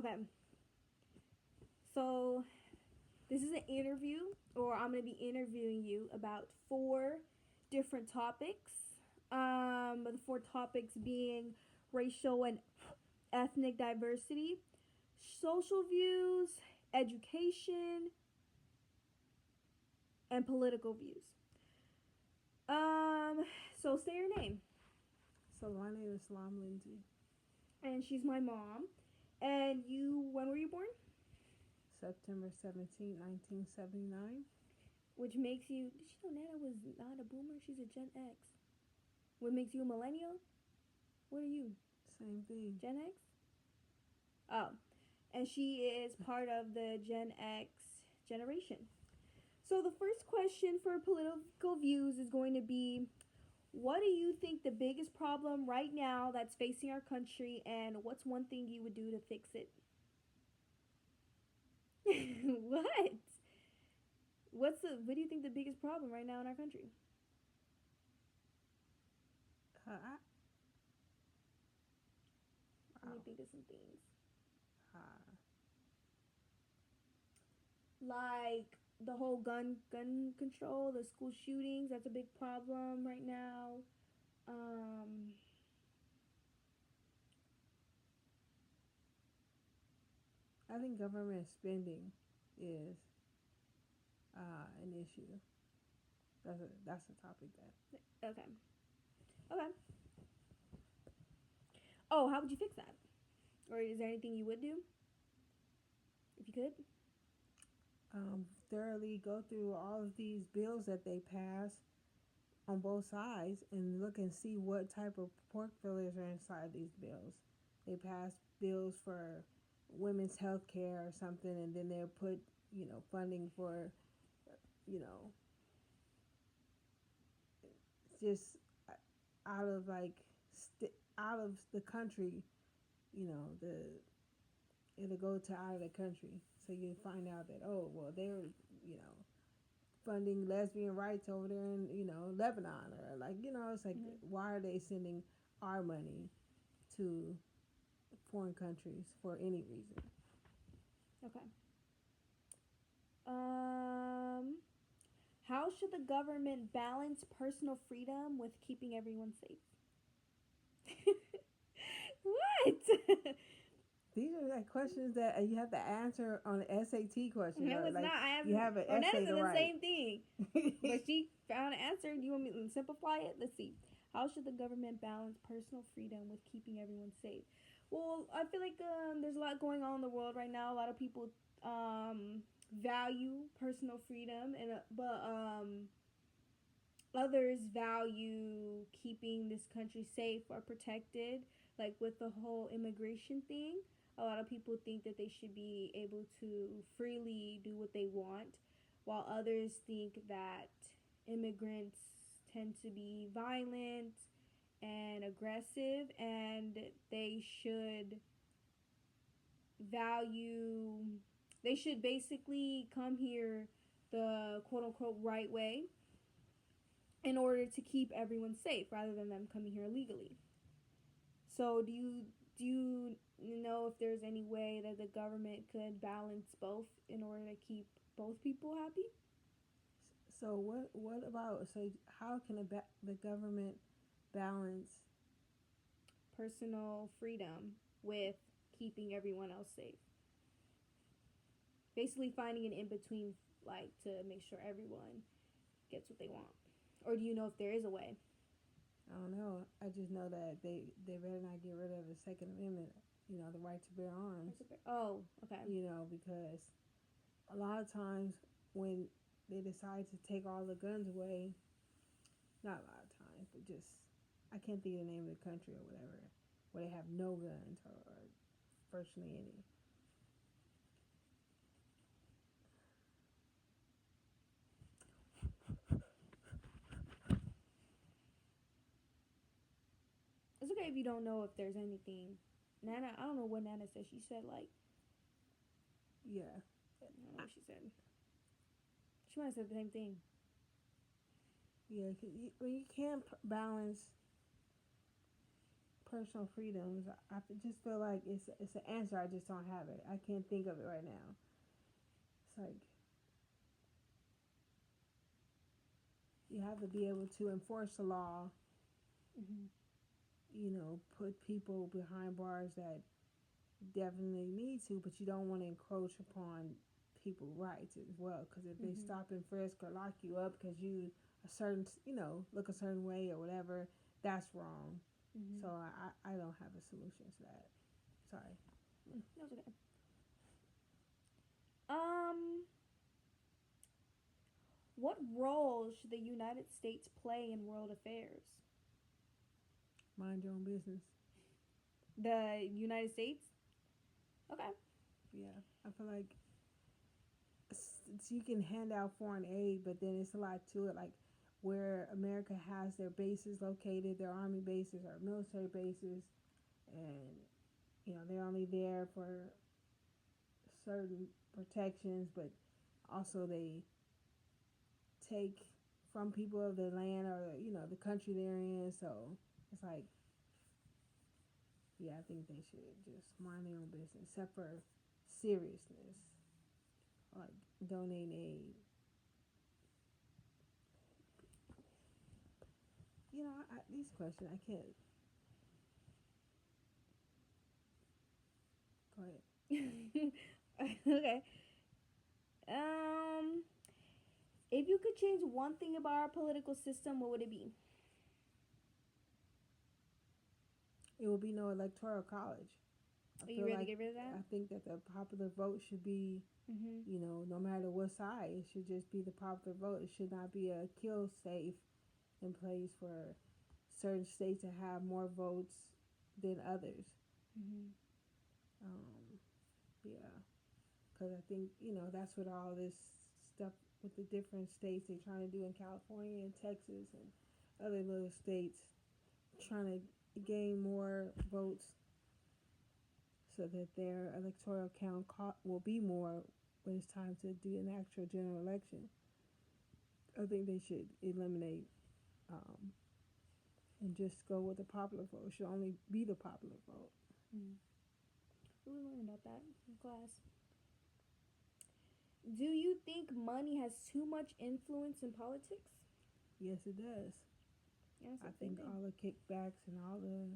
Okay. So this is an interview, or I'm going to be interviewing you about four different topics. The four topics being racial and ethnic diversity, social views, education, and political views. Um, so say your name. So my name is Salam Lindsay. And she's my mom. And you, when were you born? September 17, 1979. Which makes you, did you know Nana was not a boomer? She's a Gen X. What makes you a millennial? What are you? Same thing. Gen X? Oh. And she is part of the Gen X generation. So the first question for political views is going to be, what do you think the biggest problem right now that's facing our country, and what's one thing you would do to fix it? What? What do you think the biggest problem right now in our country? I, Let wow. me think of some things. Uh, Like the whole gun control, the school shootings, that's a big problem right now. Um I think government spending is an issue. That's a topic that okay. Okay. Oh, how would you fix that? Or is there anything you would do if you could? thoroughly go through all of these bills that they pass on both sides and look and see what type of pork fillers are inside these bills. They pass bills for women's health care or something, and then they'll put funding for you know just out of out of the country. The it'll go to out of the country, so you find out that, oh well, they're funding lesbian rights over there in Lebanon, or like it's like, Mm-hmm. why are they sending our money to foreign countries for any reason? Okay. Um how should the government balance personal freedom with keeping everyone safe? What? These are like questions that you have to answer on an SAT question, No, or it's like not. I you haven't. have an Ornetta essay to said the write. same thing, but she found an answer. Do you want me to simplify it? Let's see. How should the government balance personal freedom with keeping everyone safe? Well, I feel like there's a lot going on in the world right now. A lot of people value personal freedom, and but others value keeping this country safe or protected. Like with the whole immigration thing, a lot of people think that they should be able to freely do what they want, while others think that immigrants tend to be violent and aggressive, and they should value they should basically come here the quote unquote right way in order to keep everyone safe rather than them coming here illegally. So do you know if there's any way that the government could balance both in order to keep both people happy? So what about, so how can the government balance? Personal freedom with keeping everyone else safe. Basically finding an in between, like to make sure everyone gets what they want. Or do you know if there is a way? I don't know. I just know that they better not get rid of the Second Amendment. The right to bear arms. Oh, okay. Because a lot of times when they decide to take all the guns away, not a lot of times, but just, I can't think of the name of the country or whatever, where they have no guns, or virtually any. It's okay if you don't know if there's anything. Nana, I don't know what Nana said. She said like, Yeah. I don't know what she said. She might have said the same thing. Yeah, you can't balance personal freedoms. Just feel like it's an answer. I just don't have it. I can't think of it right now. It's like you have to be able to enforce the law. Mm-hmm. Put people behind bars that definitely need to, but you don't want to encroach upon people's rights as well. Because if they Mm-hmm. stop and frisk or lock you up because you a certain, look a certain way or whatever, that's wrong. Mm-hmm. So I don't have a solution to that. Sorry. That was okay. Um, what role should the United States play in world affairs? Mind your own business. The United States? Okay. Yeah, I feel like you can hand out foreign aid, but then it's a lot to it. Like where America has their bases located, their army bases or military bases, and they're only there for certain protections, but also they take from people of the land or the country they're in. So it's like, yeah, I think they should just mind their own business, except for seriousness, like donate aid. These questions I can't. Go ahead. Okay. Um, if you could change one thing about our political system, what would it be? It will be no electoral college. I Are you feel ready to like get rid of that? I think that the popular vote should be, Mm-hmm. no matter what side, it should just be the popular vote. It should not be a kill safe in place for certain states to have more votes than others. Mm-hmm. Um, yeah, because I think that's what all this stuff with the different states they're trying to do in California and Texas and other little states, trying to gain more votes so that their electoral count will be more when it's time to do an actual general election. I think they should eliminate um, and just go with the popular vote. It should only be the popular vote. Mm-hmm. We learned about that in class. Do you think money has too much influence in politics? Yes, it does. Yeah, I that's the think thing. all the kickbacks and all the,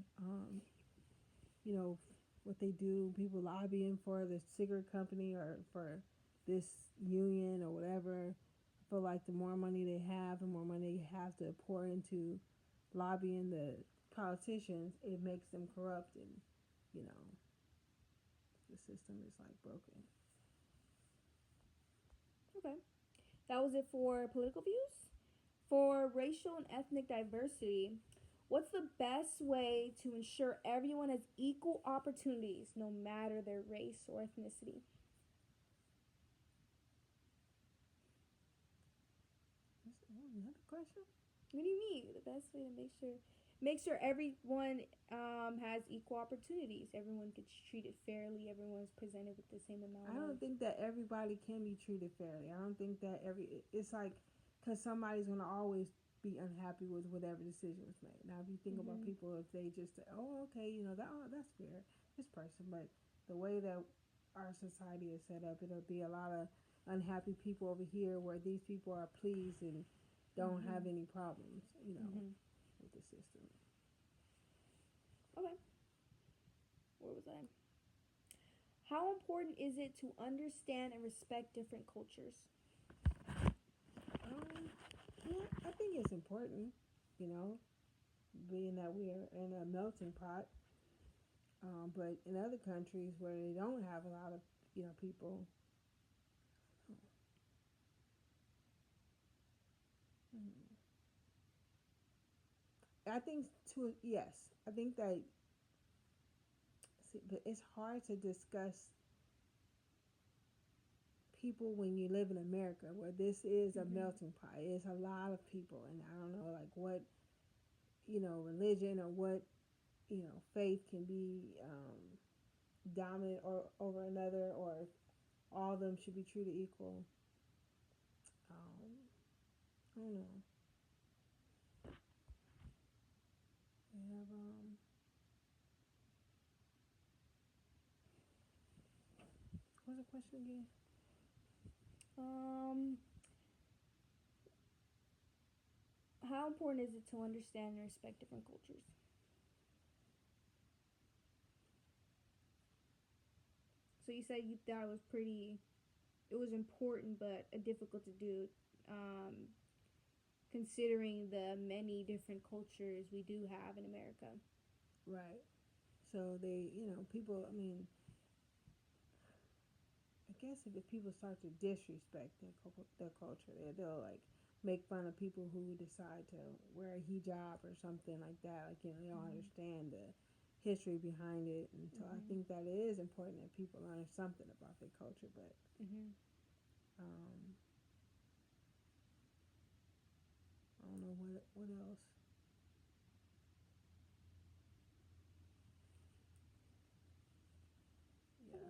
you know, what they do, people lobbying for the cigarette company or for this union or whatever. I feel like the more money they have, the more money they have to pour into lobbying the politicians, it makes them corrupt and, you know, the system is like broken. Okay. That was it for political views. For racial and ethnic diversity, what's the best way to ensure everyone has equal opportunities no matter their race or ethnicity? Another question? What do you mean? The best way to make sure everyone has equal opportunities. Everyone gets treated fairly. Everyone's presented with the same I amount of. don't think that everybody can be treated fairly. I don't think that it's like, because somebody's going to always be unhappy with whatever decision was made. Now, if you think about Mm-hmm. people, if they just say, oh, okay, that's fair, this person, but the way that our society is set up, it'll be a lot of unhappy people over here where these people are pleased and don't Mm-hmm. have any problems, Mm-hmm. with the system. Okay. Where was I? How important is it to understand and respect different cultures? Yeah, I think it's important, you know, being that we are in a melting pot. But in other countries where they don't have a lot of, people, I think to yes, I think that. See, but it's hard to discuss people when you live in America, where this is a Mm-hmm. melting pot. It's a lot of people, and I don't know, like what religion or what faith can be dominant or over another, or if all of them should be treated equal. I don't know. We have that question again? Um, how important is it to understand and respect different cultures? So you said you thought it was pretty, it was important, but difficult to do, um, considering the many different cultures we do have in America. Right. So they, people. I mean, I guess if the people start to disrespect their culture, they'll like make fun of people who decide to wear a hijab or something like that. Like, they don't Mm-hmm. understand the history behind it, and so I Mm-hmm. think that it is important that people learn something about their culture. But Mm-hmm. um, I don't know what else. Yeah.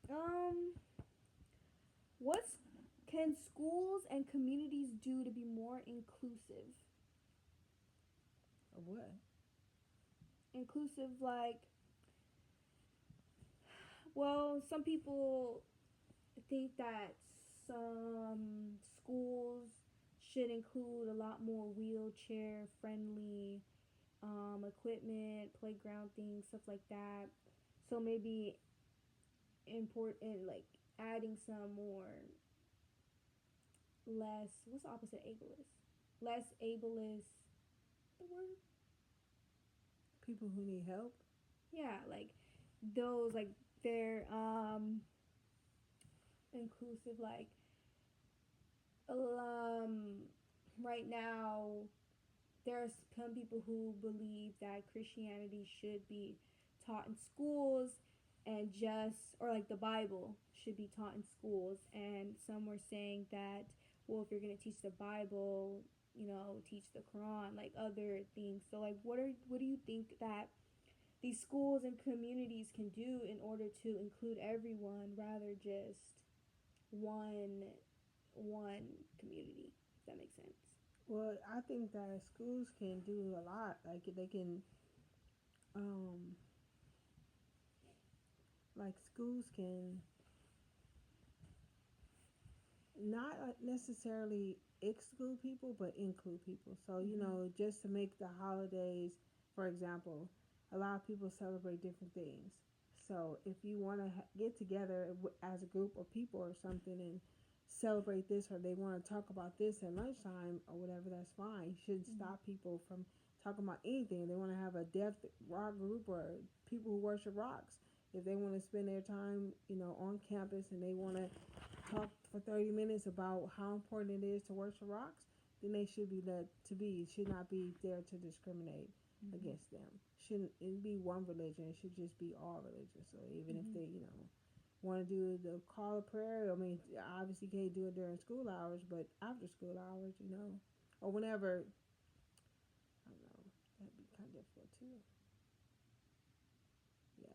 Um, what's can schools and communities do to be more inclusive? Or what? Inclusive, like, well, some people think that some schools should include a lot more wheelchair friendly equipment, playground things, stuff like that. So maybe important, like adding some more less. What's the opposite of ableist? Less ableist. The word? People who need help. Yeah, like those, like they're inclusive. Like um, right now there are some people who believe that Christianity should be taught in schools and just, or like the Bible should be taught in schools. And some were saying that, well, if you're going to teach the Bible, teach the Quran, like other things. So, like, what do you think that these schools and communities can do in order to include everyone rather just one one community? If that makes sense. Well, I think that schools can do a lot. Like they can, um, like schools can not necessarily exclude people, but include people. So, Mm-hmm. just to make the holidays, for example, a lot of people celebrate different things. So, if you want to get together as a group of people or something and celebrate this, or they want to talk about this at lunchtime or whatever, that's fine. You shouldn't Mm-hmm. stop people from talking about anything. They want to have a deaf rock group or people who worship rocks. If they want to spend their time, on campus and they want to talk for 30 minutes about how important it is to worship rocks, then they should be let to be. It should not be there to discriminate Mm-hmm. against them. Shouldn't it be one religion? It should just be all religions. So even if Mm-hmm. they, want to do the call of prayer, I mean, obviously you can't do it during school hours, but after school hours, or whenever, I don't know, that'd be kind of difficult too. Yeah.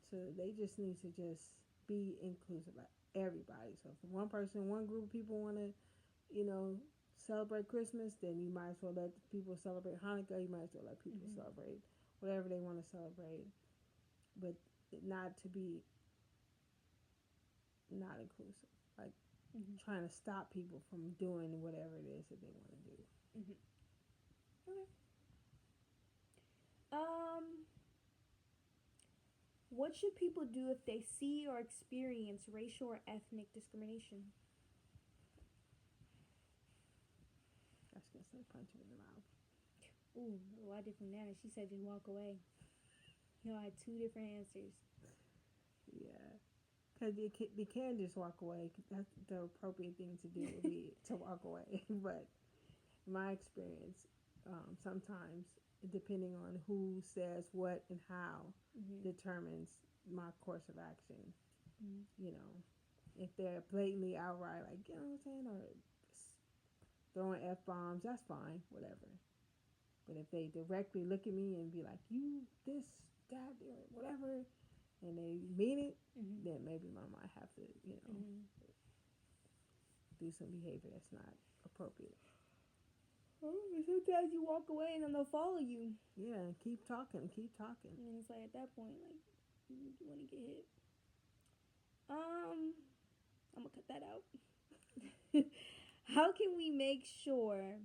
So they just need to just be inclusive, like everybody. So if one person, one group of people want to, you know, celebrate Christmas, then you might as well let people celebrate Hanukkah. You might as well let people Mm-hmm. celebrate whatever they want to celebrate, but not to be not inclusive. Like Mm-hmm. trying to stop people from doing whatever it is that they want to do. Mm-hmm. Okay. Um, what should people do if they see or experience racial or ethnic discrimination? I was gonna say punch him in the mouth. Ooh, a lot different than that. She said just walk away. I had two different answers. Yeah, because they can just walk away. That's the appropriate thing to do would be to walk away. But in my experience, sometimes depending on who says what and how Mm-hmm. determines my course of action. Mm-hmm. You know, if they're blatantly outright like, what I'm saying, or throwing f bombs, that's fine, whatever. But if they directly look at me and be like, you this that or whatever, and they mean it, Mm-hmm. then maybe I might have to, Mm-hmm. do some behavior that's not appropriate. Oh, sometimes you walk away and then they'll follow you. Yeah, keep talking, keep talking. And it's like at that point, like. You want to get hit. I'm gonna cut that out. How can we make sure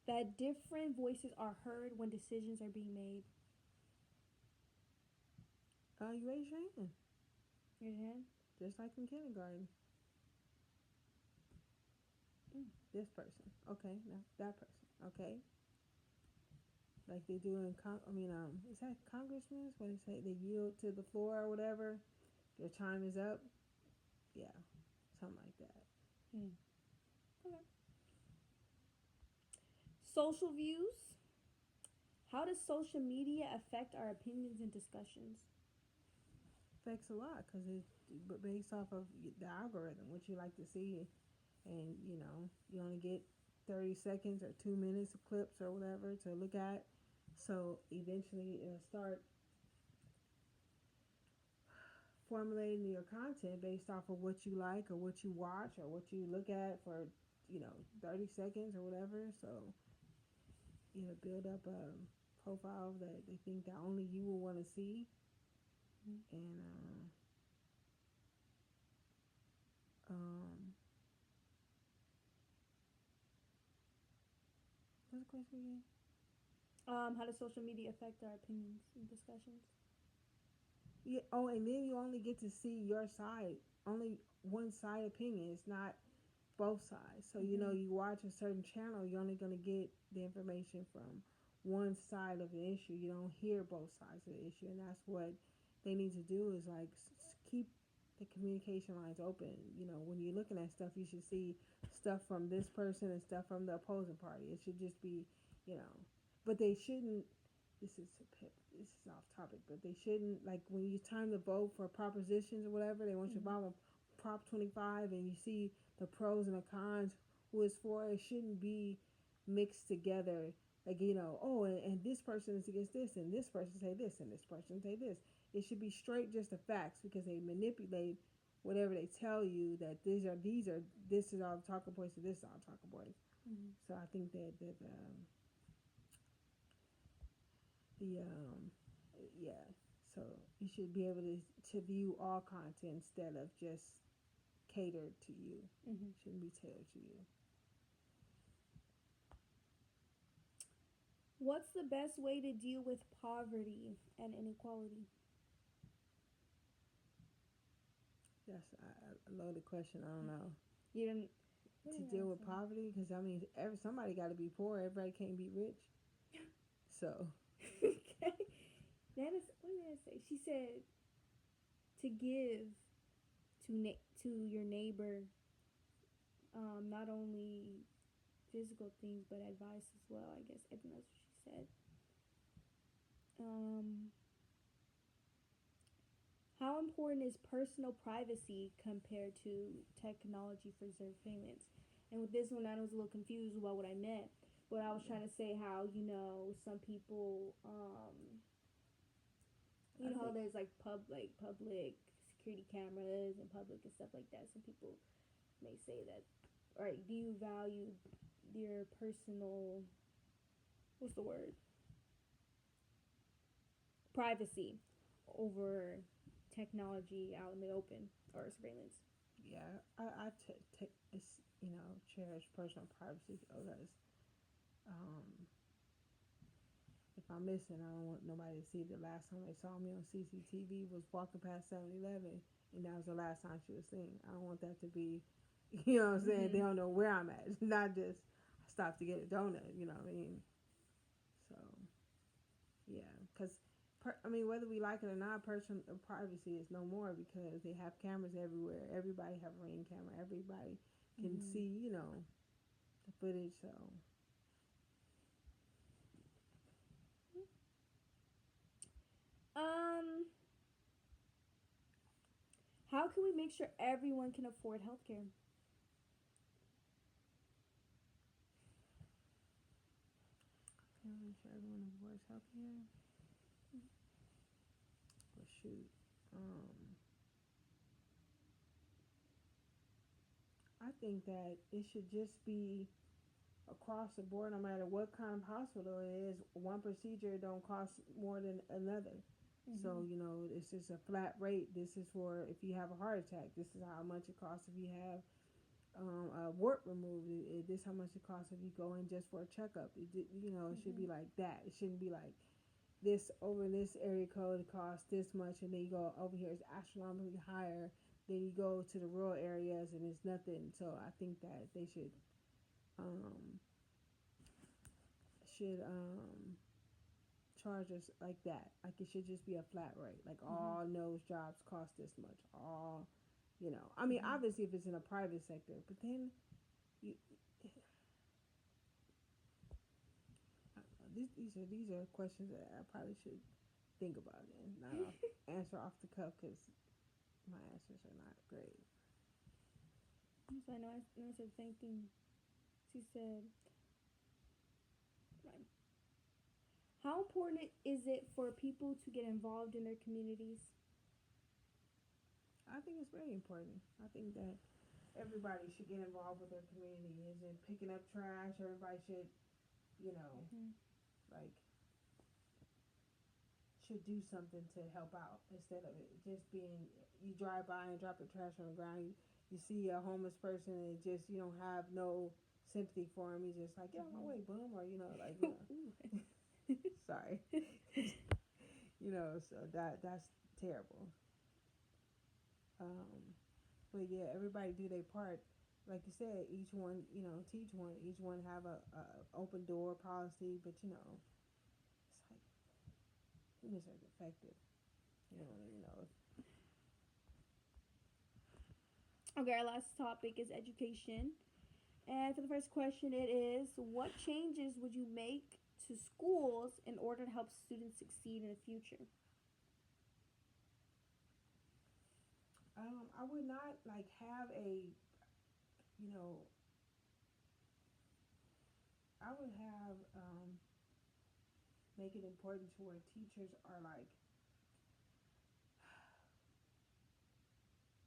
that different voices are heard when decisions are being made? You raise your hand, Your hand. just like in kindergarten. Mm. This person, okay, now that person, okay. Like they do in is that congressmen when they say they yield to the floor or whatever? Your time is up. Yeah, something like that. Mm. Okay. Social views. How does social media affect our opinions and discussions? Affects a lot because it's based off of the algorithm, what you like to see, and you only get 30 seconds or 2 minutes of clips or whatever to look at. So eventually it'll start formulating your content based off of what you like or what you watch or what you look at for 30 seconds or whatever. So build up a profile that they think that only you will want to see. Mm-hmm. And what's the question again? How does social media affect our opinions and discussions? Yeah. Oh, and then you only get to see your side, only one side opinion. It's not both sides. So you watch a certain channel, you're only gonna get the information from one side of the issue. You don't hear both sides of the issue, and that's what they need to do is like keep the communication lines open. When you're looking at stuff, you should see stuff from this person and stuff from the opposing party. It should just be, you know, but they shouldn't. This is off topic, but they shouldn't like when you time to vote for propositions or whatever. They want you to buy one Prop 25, and you see the pros and the cons, who is for it. Shouldn't be mixed together. Like oh, and this person is against this, and this person say this, and this person say this. It should be straight just the facts because they manipulate whatever they tell you that these are this is all talking points and this is all talking points. Mm-hmm. So I think that the yeah. So you should be able to view all content instead of just catered to you. Mm-hmm. Shouldn't be tailored to you. What's the best way to deal with poverty and inequality? That's a loaded question. I don't know. You didn't To deal with poverty, because somebody got to be poor. Everybody can't be rich. So. Okay. That is what did I say? She said to give to your neighbor, not only physical things but advice as well. I guess I think that's what she said. How important is personal privacy compared to technology for surveillance? And with this one, I was a little confused about what I meant, but I was trying to say how some people how there's like public security cameras and public and stuff like that. Some people may say that, all right, do you value your personal what's the word privacy over technology out in the open or surveillance? Yeah, cherish personal privacy because if I'm missing, I don't want nobody to see. The last time they saw me on CCTV was walking past 7-Eleven, and that was the last time she was seen. I don't want that to be, you know what I'm saying? Mm-hmm. They don't know where I'm at. It's not just I stopped to get a donut, you know what I mean? So, yeah, because whether we like it or not, personal privacy is no more because they have cameras everywhere. Everybody have a Ring camera. Everybody can see, the footage. So. How can we make sure everyone can afford healthcare? Make sure everyone affords healthcare. Well, shoot. I think that it should just be across the board, no matter what kind of hospital it is. One procedure don't cost more than another. Mm-hmm. So, you know, it's just a flat rate. This is for if you have a heart attack. This is how much it costs if you have a wart removed. This how much it costs if you go in just for a checkup. You know, it should Mm-hmm. be like that. It shouldn't be like this over this area code it costs this much, and then you go over here it's astronomically higher. Then you go to the rural areas and it's nothing. So I think that they um, should charge us like that. Like it should just be a flat rate. Like Mm-hmm. all nose jobs cost this much. All, you know. I mean, Mm-hmm. obviously if it's in a private sector, but then you, these are questions that I probably should think about and not answer off the cuff because my answers are not great. So I know I said the same thing. She said, right. How important is it for people to get involved in their communities? I think it's very important. I think that everybody should get involved with their community. Is in picking up trash. Everybody should, you know, Mm-hmm. like should do something to help out instead of it just being you drive by and drop the trash on the ground. You see a homeless person and just you don't have no sympathy for him. He's just like get out of my way, boom, or you know, like you know, sorry, you know. So that's terrible. Um, but yeah, everybody do their part. Like you said, each one, you know, teach one. Each one have a open door policy, but you know, it's like humans are defective. You know, Okay, our last topic is education. And for the first question, it is what changes would you make to schools in order to help students succeed in the future? I would not like have a, you know, I would have make it important to where teachers are like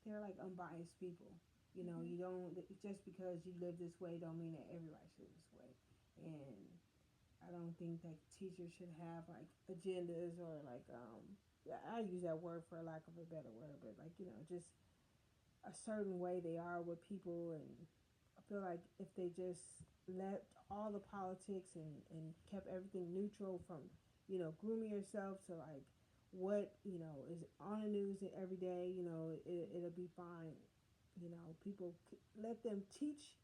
they're like unbiased people. You know, Mm-hmm. you don't just because you live this way don't mean that everybody should live this way. And I don't think that teachers should have like agendas or like yeah, I use that word for lack of a better word, but like you know just a certain way they are with people, and I feel like if they just let all the politics and kept everything neutral from you know grooming yourself to like what you know is on the news every day, you know it'll be fine. You know, people let them teach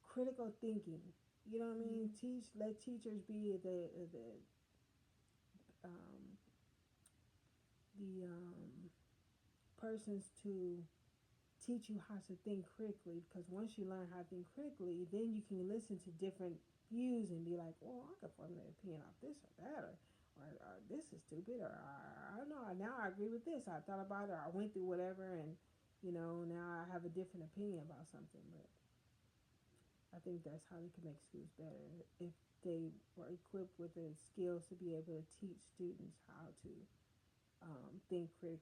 critical thinking. You know what I mean? Mm-hmm. Let teachers be um, the persons to teach you how to think critically. Because once you learn how to think critically, then you can listen to different views and be like, well, I can formulate an opinion off this or that, or this is stupid, or I don't know. Now I agree with this. I thought about it, or I went through whatever, and you know now I have a different opinion about something. But I think that's how they can make schools better if they were equipped with the skills to be able to teach students how to think critically.